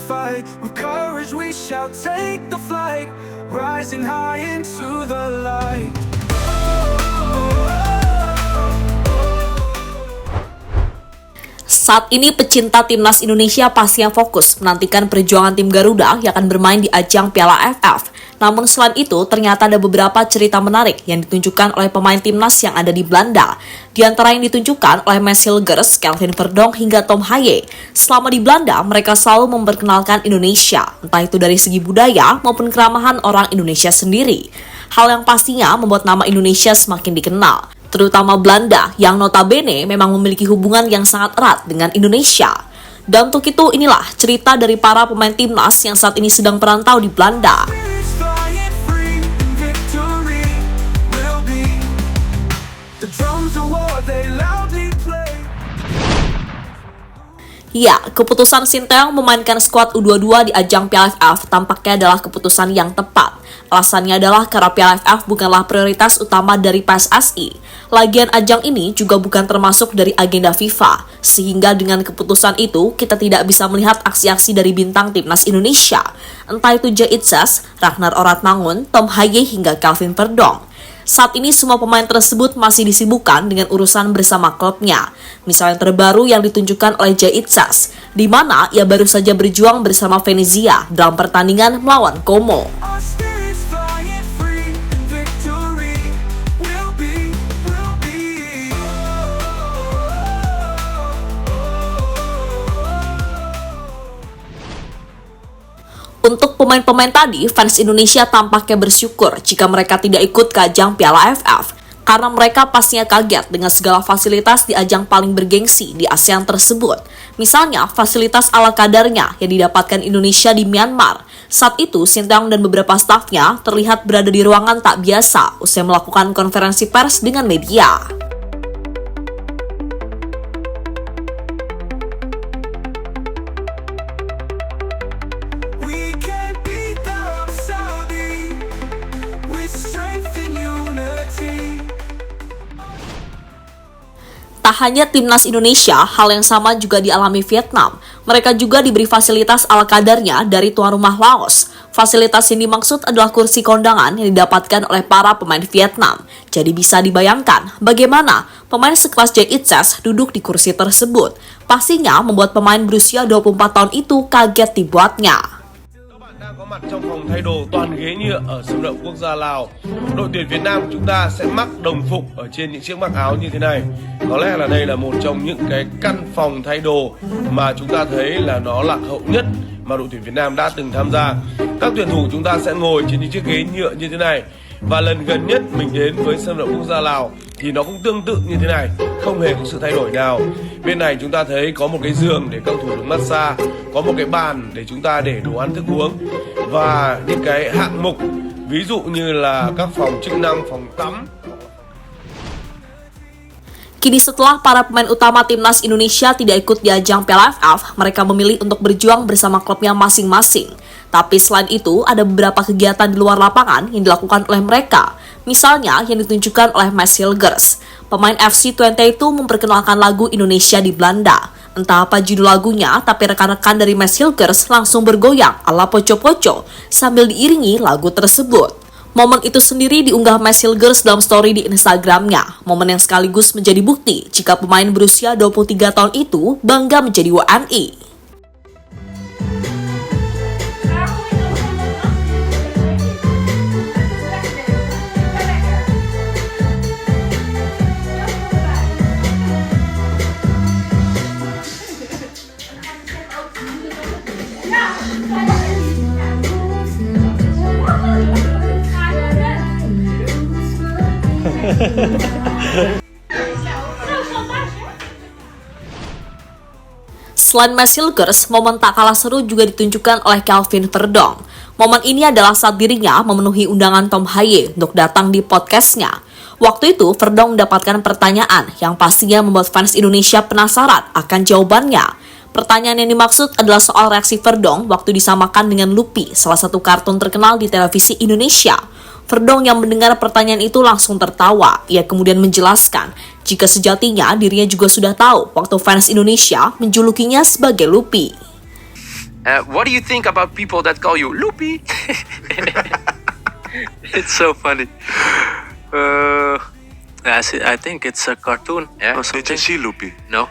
fight. With courage we shall take the flight, rising high into the light. Saat ini pecinta timnas Indonesia pastinya fokus menantikan perjuangan tim Garuda yang akan bermain di ajang Piala AFF. Namun selain itu, ternyata ada beberapa cerita menarik yang ditunjukkan oleh pemain timnas yang ada di Belanda. Di antara yang ditunjukkan oleh Mats Hilgers, Kelvin Verdonk, hingga Tom Haaien. Selama di Belanda, mereka selalu memperkenalkan Indonesia, entah itu dari segi budaya maupun keramahan orang Indonesia sendiri. Hal yang pastinya membuat nama Indonesia semakin dikenal, terutama Belanda yang notabene memang memiliki hubungan yang sangat erat dengan Indonesia. Dan untuk itu inilah cerita dari para pemain timnas yang saat ini sedang perantau di Belanda. Ya, keputusan Sinteyong memainkan skuad U22 di ajang Piala AFF tampaknya adalah keputusan yang tepat. Alasannya adalah karena Piala AFF bukanlah prioritas utama dari PSSI. Lagian ajang ini juga bukan termasuk dari agenda FIFA, sehingga dengan keputusan itu kita tidak bisa melihat aksi-aksi dari bintang timnas Indonesia. Entah itu Jay Itzes, Ragnar Oratmangun, Tom Haaien hingga Kelvin Verdonk. Saat ini semua pemain tersebut masih disibukkan dengan urusan bersama klubnya. Misal yang terbaru yang ditunjukkan oleh Jay Itzes, di mana ia baru saja berjuang bersama Venezia dalam pertandingan melawan Como. Untuk pemain-pemain tadi, fans Indonesia tampaknya bersyukur jika mereka tidak ikut ke ajang Piala AFF, karena mereka pastinya kaget dengan segala fasilitas di ajang paling bergengsi di ASEAN tersebut. Misalnya, fasilitas ala kadarnya yang didapatkan Indonesia di Myanmar. Saat itu, Sinteyong dan beberapa stafnya terlihat berada di ruangan tak biasa usai melakukan konferensi pers dengan media. Tak hanya timnas Indonesia, hal yang sama juga dialami Vietnam. Mereka juga diberi fasilitas ala kadarnya dari tuan rumah Laos. Fasilitas yang dimaksud adalah kursi kondangan yang didapatkan oleh para pemain Vietnam. Jadi bisa dibayangkan bagaimana pemain sekelas Jay Itzes duduk di kursi tersebut. Pastinya membuat pemain berusia 24 tahun itu kaget dibuatnya. Có mặt trong phòng thay đồ toàn ghế nhựa ở sân vận động quốc gia Lào. Đội tuyển Việt Nam chúng ta sẽ mắc đồng phục ở trên những chiếc mặc áo như thế này. Có lẽ là đây là một trong những cái căn phòng thay đồ mà chúng ta thấy là nó lạc hậu nhất mà đội tuyển Việt Nam đã từng tham gia. Các tuyển thủ chúng ta sẽ ngồi trên những chiếc ghế nhựa như thế này. Và lần gần nhất mình đến với sân vận động quốc gia Lào thì nó cũng tương tự như thế này, không hề có sự thay đổi nào. Bên này chúng ta thấy có một cái giường để cầu thủ được massage, có một cái bàn để chúng ta để đồ ăn thức uống và những cái hạng mục ví dụ như là các phòng chức năng, phòng tắm. Kini setelah para pemain utama timnas Indonesia tidak ikut di ajang Piala AFF, mereka memilih untuk berjuang bersama klubnya masing-masing. Tapi selain itu, ada beberapa kegiatan di luar lapangan yang dilakukan oleh mereka. Misalnya yang ditunjukkan oleh Mats Hilgers. Pemain FC Twente itu memperkenalkan lagu Indonesia di Belanda. Entah apa judul lagunya, tapi rekan-rekan dari Mats Hilgers langsung bergoyang ala poco-poco sambil diiringi lagu tersebut. Momen itu sendiri diunggah Mats Hilgers dalam story di Instagramnya. Momen yang sekaligus menjadi bukti jika pemain berusia 23 tahun itu bangga menjadi WNI. Selain Mats Hilgers, momen tak kalah seru juga ditunjukkan oleh Kelvin Verdonk. Momen ini adalah saat dirinya memenuhi undangan Tom Haaien untuk datang di podcastnya. Waktu itu, Verdonk mendapatkan pertanyaan yang pastinya membuat fans Indonesia penasaran akan jawabannya. Pertanyaan yang dimaksud adalah soal reaksi Verdonk waktu disamakan dengan Luffy, salah satu kartun terkenal di televisi Indonesia. Verdonk yang mendengar pertanyaan itu langsung tertawa. Ia kemudian menjelaskan jika sejatinya dirinya juga sudah tahu waktu fans Indonesia menjulukinya sebagai Luffy. What do you think about people that call you Loopy? It's so funny. I think it's a cartoon Yeah. or Did something. you see Loopy? No?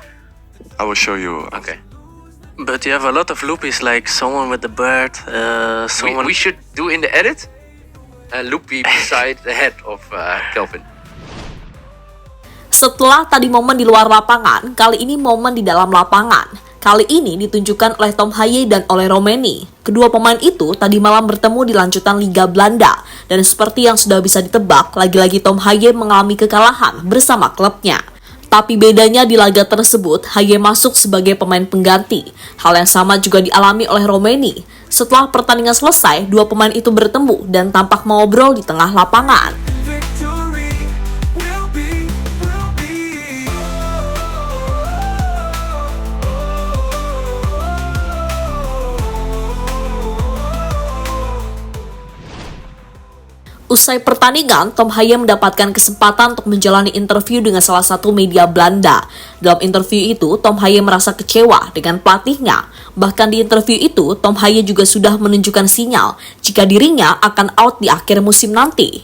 I will show you. Okay. But you have a lot of Loopies, like someone with the bird, someone. We should do in the edit Loopy beside the head of Kelvin. Setelah tadi momen di luar lapangan, kali ini momen di dalam lapangan. Kali ini ditunjukkan oleh Tom Haaye dan oleh Romani. Kedua pemain itu tadi malam bertemu di lanjutan Liga Belanda. Dan seperti yang sudah bisa ditebak, lagi-lagi Tom Haaye mengalami kekalahan bersama klubnya. Tapi bedanya di laga tersebut, Haaye masuk sebagai pemain pengganti. Hal yang sama juga dialami oleh Romani. Setelah pertandingan selesai, dua pemain itu bertemu dan tampak mengobrol di tengah lapangan. Victory will be. Usai pertandingan, Tom Haaye mendapatkan kesempatan untuk menjalani interview dengan salah satu media Belanda. Dalam interview itu, Tom Haaye merasa kecewa dengan pelatihnya. Bahkan di interview itu, Tom Haaye juga sudah menunjukkan sinyal jika dirinya akan out di akhir musim nanti.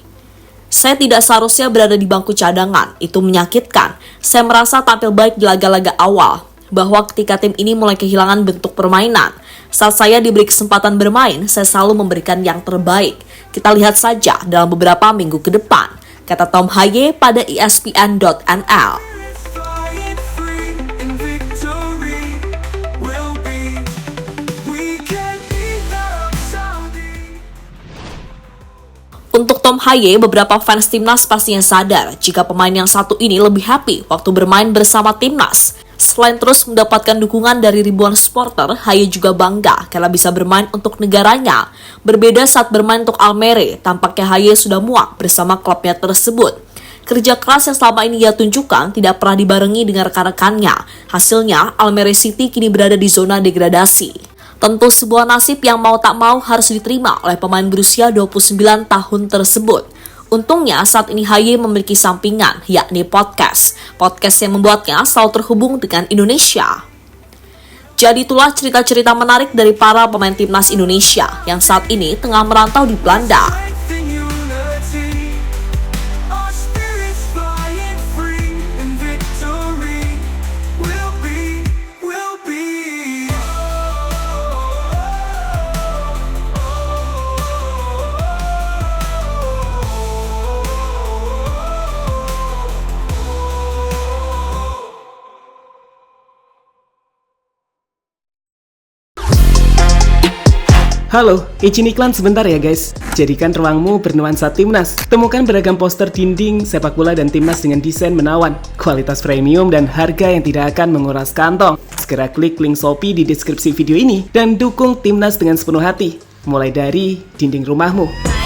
Saya tidak seharusnya berada di bangku cadangan, itu menyakitkan. Saya merasa tampil baik di laga-laga awal, bahwa ketika tim ini mulai kehilangan bentuk permainan. Saat saya diberi kesempatan bermain, saya selalu memberikan yang terbaik. Kita lihat saja dalam beberapa minggu ke depan, kata Tom Haaye pada ESPN.nl. Flying free in victory will be. We can beat Arab Saudi. Untuk Tom Haaye, beberapa fans timnas pastinya sadar jika pemain yang satu ini lebih happy waktu bermain bersama timnas. Selain terus mendapatkan dukungan dari ribuan supporter, Haaye juga bangga karena bisa bermain untuk negaranya. Berbeda saat bermain untuk Almere, tampaknya Haaye sudah muak bersama klubnya tersebut. Kerja keras yang selama ini ia tunjukkan tidak pernah dibarengi dengan rekan-rekannya. Hasilnya, Almere City kini berada di zona degradasi. Tentu sebuah nasib yang mau tak mau harus diterima oleh pemain berusia 29 tahun tersebut. Untungnya saat ini Haaye memiliki sampingan, yakni podcast. Podcast yang membuatnya selalu terhubung dengan Indonesia. Jadi itulah cerita-cerita menarik dari para pemain timnas Indonesia yang saat ini tengah merantau di Belanda. Strength and unity. Our spirits flying free in victory will be. Halo, izin iklan sebentar ya guys. Jadikan ruangmu bernuansa timnas. Temukan beragam poster dinding, sepak bola dan timnas dengan desain menawan, kualitas premium dan harga yang tidak akan menguras kantong. Segera klik link Shopee di deskripsi video ini dan dukung timnas dengan sepenuh hati. Mulai dari dinding rumahmu.